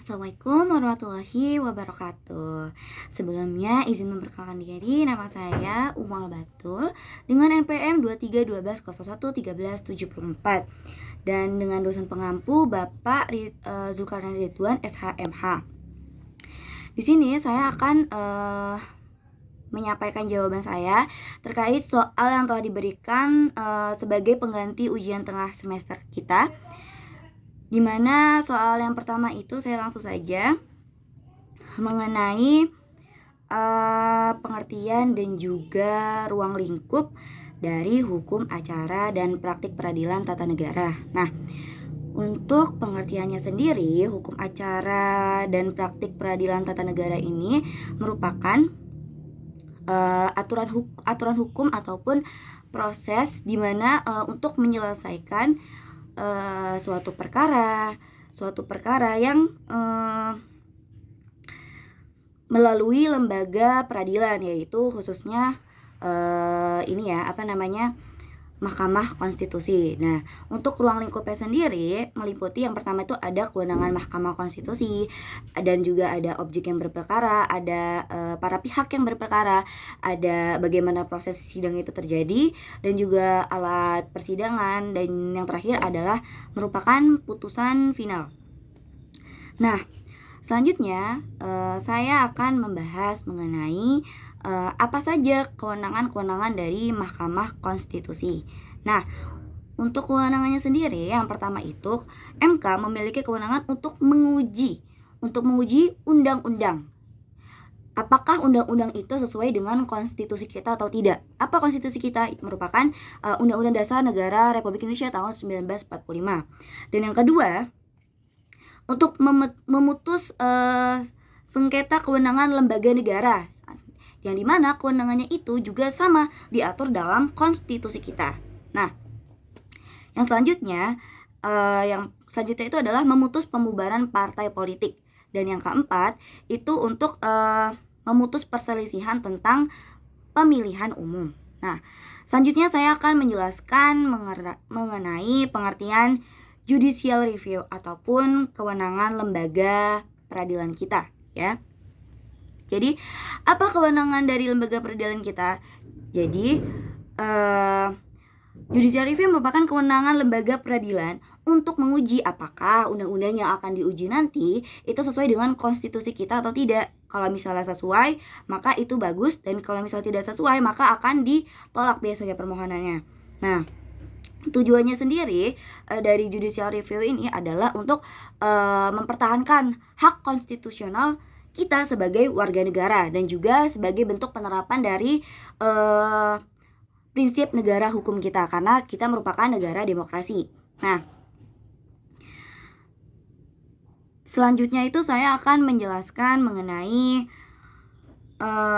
Assalamualaikum warahmatullahi wabarakatuh. Sebelumnya izin memperkenalkan diri, nama saya Umal Batul dengan NPM 2312011374 dan dengan dosen pengampu Bapak Zulkarnain Ridwan SHMH. Di sini saya akan menyampaikan jawaban saya terkait soal yang telah diberikan sebagai pengganti ujian tengah semester kita. Dimana soal yang pertama itu saya langsung saja mengenai pengertian dan juga ruang lingkup dari hukum acara dan praktik peradilan tata negara. Nah, untuk pengertiannya sendiri, hukum acara dan praktik peradilan tata negara ini merupakan aturan hukum ataupun proses di mana untuk menyelesaikan suatu perkara yang melalui lembaga peradilan, yaitu khususnya Mahkamah Konstitusi. Nah, untuk ruang lingkupnya sendiri meliputi yang pertama itu ada kewenangan Mahkamah Konstitusi, dan juga ada objek yang berperkara, ada para pihak yang berperkara, ada bagaimana proses sidang itu terjadi, dan juga alat persidangan, dan yang terakhir adalah merupakan putusan final. Nah, selanjutnya saya akan membahas mengenai apa saja kewenangan-kewenangan dari Mahkamah Konstitusi. Nah, untuk kewenangannya sendiri, yang pertama itu MK memiliki kewenangan untuk menguji undang-undang. Apakah undang-undang itu sesuai dengan konstitusi kita atau tidak? Apa konstitusi kita? Merupakan Undang-Undang Dasar Negara Republik Indonesia tahun 1945. Dan yang kedua, untuk memutus sengketa kewenangan lembaga negara, yang dimana kewenangannya itu juga sama diatur dalam konstitusi kita. Nah, yang selanjutnya itu adalah memutus pembubaran partai politik, dan yang keempat itu untuk memutus perselisihan tentang pemilihan umum. Nah, selanjutnya saya akan menjelaskan mengenai pengertian judicial review ataupun kewenangan lembaga peradilan kita, ya. Jadi, apa kewenangan dari lembaga peradilan kita? Jadi, judicial review merupakan kewenangan lembaga peradilan untuk menguji apakah undang-undang yang akan diuji nanti itu sesuai dengan konstitusi kita atau tidak. Kalau misalnya sesuai, maka itu bagus, dan kalau misalnya tidak sesuai, maka akan ditolak biasanya permohonannya. Nah, tujuannya sendiri dari judicial review ini adalah untuk mempertahankan hak konstitusional kita sebagai warga negara, dan juga sebagai bentuk penerapan dari prinsip negara hukum kita, karena kita merupakan negara demokrasi. Nah, selanjutnya itu saya akan menjelaskan mengenai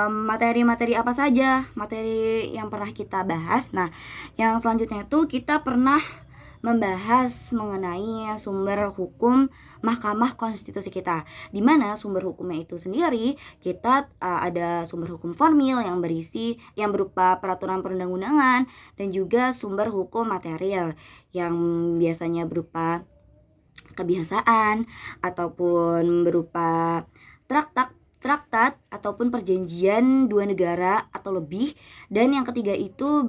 materi-materi apa saja, materi yang pernah kita bahas. Nah, yang selanjutnya itu kita pernah membahas mengenai sumber hukum Mahkamah Konstitusi kita, di mana sumber hukumnya itu sendiri kita ada sumber hukum formil yang berupa peraturan perundang-undangan, dan juga sumber hukum material yang biasanya berupa kebiasaan ataupun berupa traktat ataupun perjanjian dua negara atau lebih, dan yang ketiga itu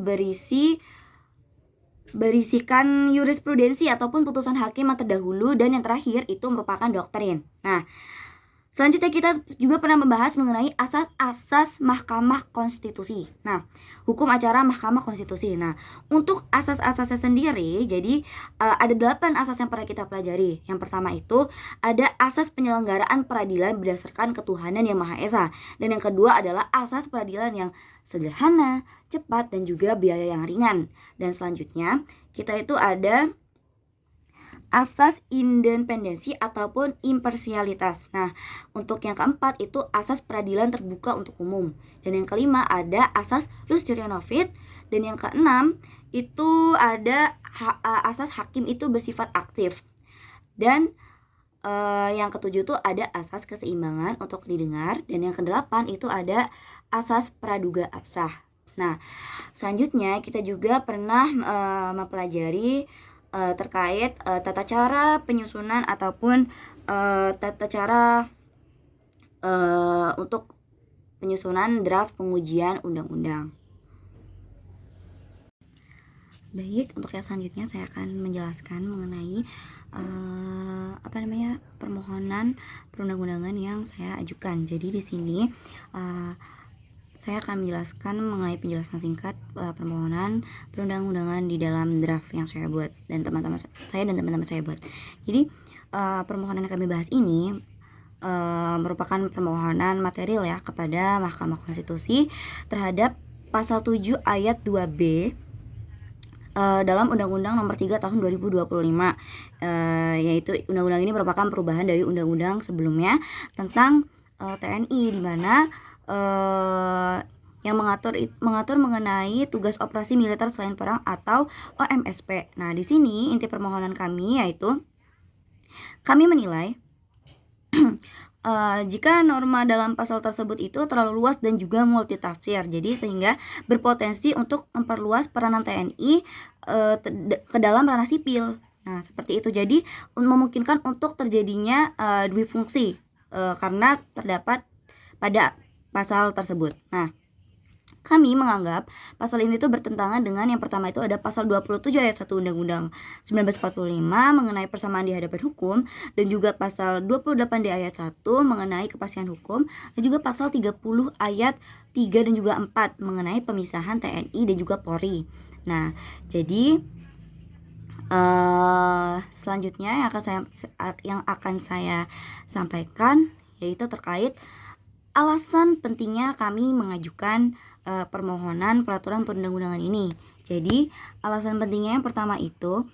berisikan jurisprudensi ataupun putusan hakim yang terdahulu, dan yang terakhir itu merupakan doktrin. Nah, selanjutnya kita juga pernah membahas mengenai asas-asas Mahkamah Konstitusi. Nah, hukum acara Mahkamah Konstitusi. Nah, untuk asas-asasnya sendiri, jadi ada 8 asas yang pernah kita pelajari. Yang pertama itu ada asas penyelenggaraan peradilan berdasarkan ketuhanan yang Maha Esa. Dan yang kedua adalah asas peradilan yang sederhana, cepat, dan juga biaya yang ringan. Dan selanjutnya kita itu ada asas independensi ataupun imparsialitas. Nah, untuk yang keempat itu asas peradilan terbuka untuk umum. Dan yang kelima ada asas jus novit. Dan yang keenam itu ada asas hakim itu bersifat aktif. Dan yang ketujuh itu ada asas keseimbangan untuk didengar. Dan yang kedelapan itu ada asas praduga absah. Nah, selanjutnya kita juga pernah mempelajari terkait tata cara penyusunan ataupun tata cara untuk penyusunan draft pengujian undang-undang. Baik, untuk yang selanjutnya saya akan menjelaskan mengenai permohonan perundang-undangan yang saya ajukan. Jadi di sini saya akan menjelaskan mengenai penjelasan singkat permohonan perundang-undangan di dalam draft yang saya buat dan teman-teman saya buat. Jadi permohonan yang kami bahas ini merupakan permohonan material ya kepada Mahkamah Konstitusi terhadap pasal 7 ayat 2B dalam Undang-Undang Nomor 3 Tahun 2025, yaitu undang-undang ini merupakan perubahan dari undang-undang sebelumnya tentang TNI, di mana yang mengatur mengenai tugas operasi militer selain perang atau OMSP. Nah, di sini inti permohonan kami yaitu kami menilai jika norma dalam pasal tersebut itu terlalu luas dan juga multitafsir, jadi sehingga berpotensi untuk memperluas peranan TNI ke dalam ranah sipil. Nah, seperti itu. Jadi memungkinkan untuk terjadinya duifungsi karena terdapat pada pasal tersebut. Nah, kami menganggap pasal ini tuh bertentangan dengan yang pertama itu ada pasal 27 ayat 1 Undang-Undang 1945 mengenai persamaan di hadapan hukum, dan juga pasal 28 di ayat 1 mengenai kepastian hukum, dan juga pasal 30 ayat 3 dan juga 4 mengenai pemisahan TNI dan juga Polri. Nah, jadi selanjutnya yang akan saya sampaikan yaitu terkait alasan pentingnya kami mengajukan permohonan peraturan perundang-undangan ini. Jadi alasan pentingnya yang pertama itu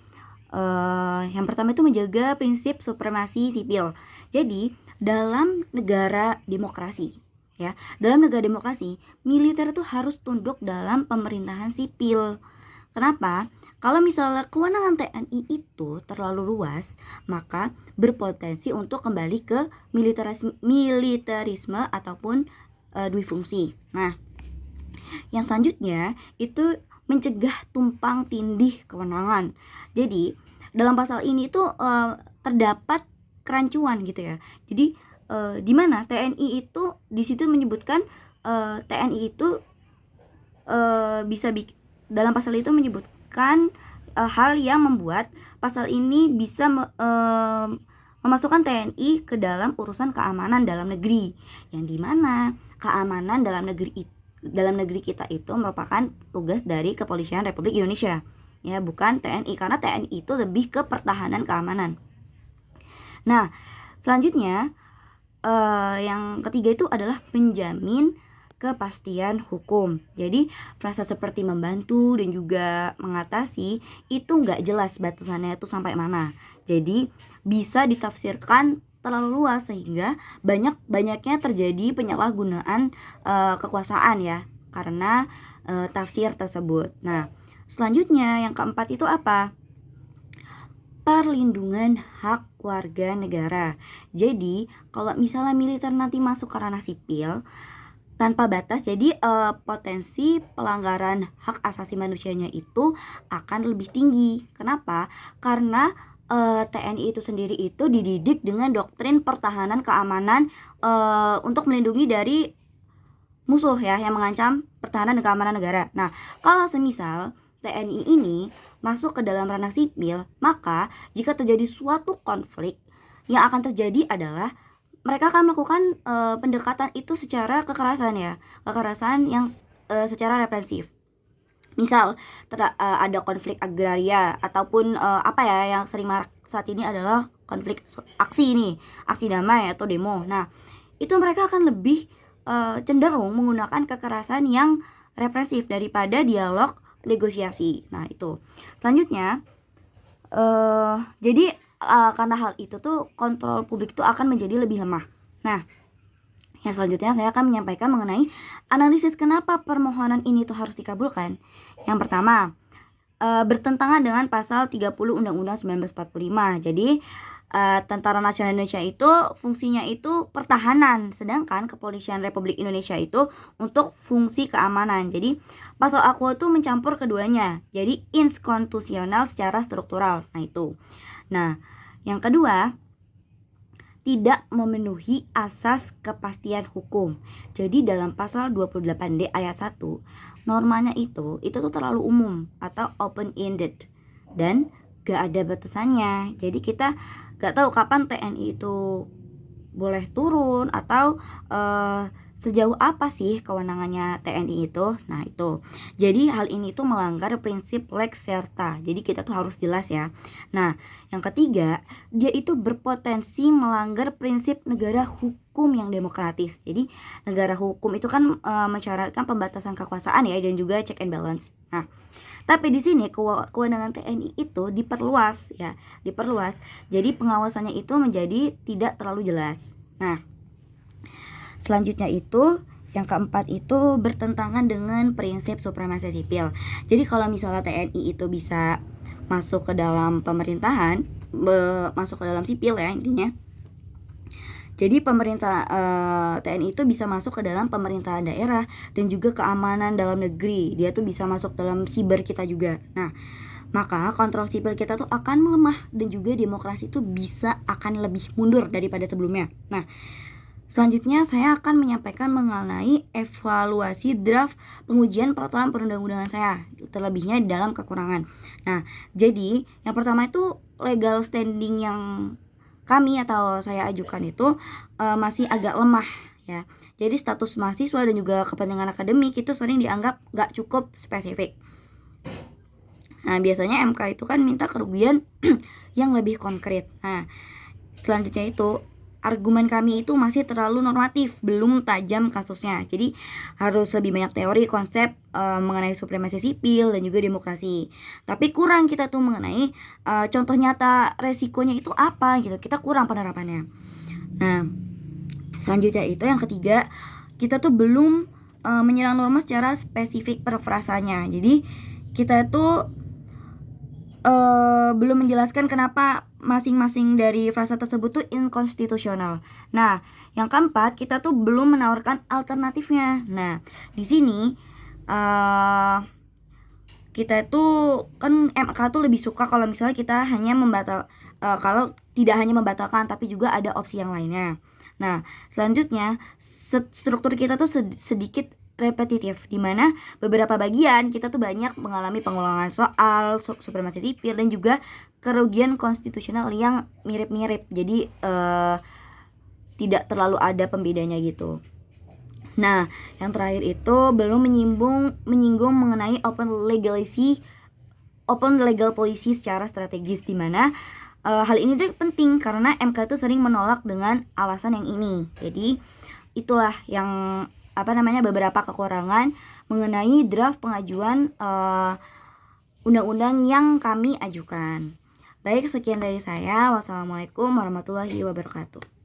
menjaga prinsip supremasi sipil. Jadi dalam negara demokrasi, ya, militer itu harus tunduk dalam pemerintahan sipil. Kenapa? Kalau misalnya kewenangan TNI itu terlalu luas, maka berpotensi untuk kembali ke militerisme ataupun duifungsi. Nah, yang selanjutnya itu mencegah tumpang tindih kewenangan. Jadi dalam pasal ini tuh terdapat kerancuan gitu ya. Jadi di mana TNI itu di situ menyebutkan TNI itu dalam pasal itu menyebutkan hal yang membuat pasal ini bisa memasukkan TNI ke dalam urusan keamanan dalam negeri, yang dimana keamanan dalam negeri kita itu merupakan tugas dari Kepolisian Republik Indonesia, ya, bukan TNI, karena TNI itu lebih ke pertahanan keamanan. Nah, selanjutnya yang ketiga itu adalah menjamin kepastian hukum. Jadi frasa seperti membantu dan juga mengatasi itu nggak jelas batasannya itu sampai mana. Jadi bisa ditafsirkan terlalu luas sehingga banyaknya terjadi penyalahgunaan kekuasaan ya karena tafsir tersebut. Nah, selanjutnya yang keempat itu apa? Perlindungan hak warga negara. Jadi kalau misalnya militer nanti masuk ke ranah sipil tanpa batas, jadi potensi pelanggaran hak asasi manusianya itu akan lebih tinggi. Kenapa? Karena TNI itu sendiri itu dididik dengan doktrin pertahanan keamanan untuk melindungi dari musuh ya yang mengancam pertahanan dan keamanan negara. Nah, kalau semisal TNI ini masuk ke dalam ranah sipil, maka jika terjadi suatu konflik, yang akan terjadi adalah mereka akan melakukan pendekatan itu secara kekerasan yang secara represif. Misal ada konflik agraria ataupun yang sering marak saat ini adalah konflik aksi damai atau demo. Nah, itu mereka akan lebih cenderung menggunakan kekerasan yang represif daripada dialog negosiasi. Nah, itu. Selanjutnya jadi karena hal itu tuh kontrol publik tuh akan menjadi lebih lemah. Nah, yang selanjutnya saya akan menyampaikan mengenai analisis kenapa permohonan ini tuh harus dikabulkan. Yang pertama, bertentangan dengan pasal 30 Undang-Undang 1945. Jadi Tentara Nasional Indonesia itu fungsinya itu pertahanan, sedangkan Kepolisian Republik Indonesia itu untuk fungsi keamanan. Jadi pasal Aqua itu mencampur keduanya, jadi inkonstitusional secara struktural. Nah itu. Nah yang kedua, tidak memenuhi asas kepastian hukum. Jadi dalam pasal 28D ayat 1, normanya itu tuh terlalu umum atau open-ended dan gak ada batasannya. Jadi kita gak tahu kapan TNI itu boleh turun atau sejauh apa sih kewenangannya TNI itu. Nah itu, jadi hal ini tuh melanggar prinsip lex serta, jadi kita tuh harus jelas ya. Nah yang ketiga, dia itu berpotensi melanggar prinsip negara hukum yang demokratis. Jadi negara hukum itu kan mensyaratkan pembatasan kekuasaan ya, dan juga check and balance. Nah tapi di sini kewenangan TNI itu diperluas ya, diperluas. Jadi pengawasannya itu menjadi tidak terlalu jelas. Nah, selanjutnya itu yang keempat itu bertentangan dengan prinsip supremasi sipil. Jadi kalau misalnya TNI itu bisa masuk ke dalam pemerintahan, masuk ke dalam sipil ya intinya. Jadi pemerintah TNI itu bisa masuk ke dalam pemerintahan daerah dan juga keamanan dalam negeri. Dia tuh bisa masuk dalam siber kita juga. Nah, maka kontrol sipil kita tuh akan melemah dan juga demokrasi itu bisa akan lebih mundur daripada sebelumnya. Nah, selanjutnya saya akan menyampaikan mengenai evaluasi draft pengujian peraturan perundang-undangan saya, terlebihnya dalam kekurangan. Nah, jadi yang pertama itu legal standing yang kami atau saya ajukan itu masih agak lemah ya. Jadi status mahasiswa dan juga kepentingan akademik itu sering dianggap gak cukup spesifik. Nah biasanya MK itu kan minta kerugian yang lebih konkret. Nah selanjutnya itu argumen kami itu masih terlalu normatif, belum tajam kasusnya. Jadi harus lebih banyak teori konsep mengenai supremasi sipil dan juga demokrasi. Tapi kurang kita tuh mengenai contoh nyata resikonya itu apa gitu. Kita kurang penerapannya. Nah, selanjutnya itu yang ketiga, kita tuh belum menyerang norma secara spesifik per frasanya. Jadi kita tuh belum menjelaskan kenapa masing-masing dari frasa tersebut tuh inkonstitusional. Nah, yang keempat kita tuh belum menawarkan alternatifnya. Nah, di sini kita itu kan MK tuh lebih suka kalau misalnya kita hanya kalau tidak hanya membatalkan tapi juga ada opsi yang lainnya. Nah, selanjutnya struktur kita tuh sedikit repetitif, di mana beberapa bagian kita tuh banyak mengalami pengulangan soal supremasi sipil dan juga kerugian konstitusional yang mirip-mirip. Jadi tidak terlalu ada pembedanya gitu. Nah, yang terakhir itu belum menyinggung mengenai open legal policy secara strategis, di mana hal ini tuh penting karena MK itu sering menolak dengan alasan yang ini. Jadi itulah yang beberapa kekurangan mengenai draft pengajuan undang-undang yang kami ajukan. Baik, sekian dari saya. Wassalamualaikum warahmatullahi wabarakatuh.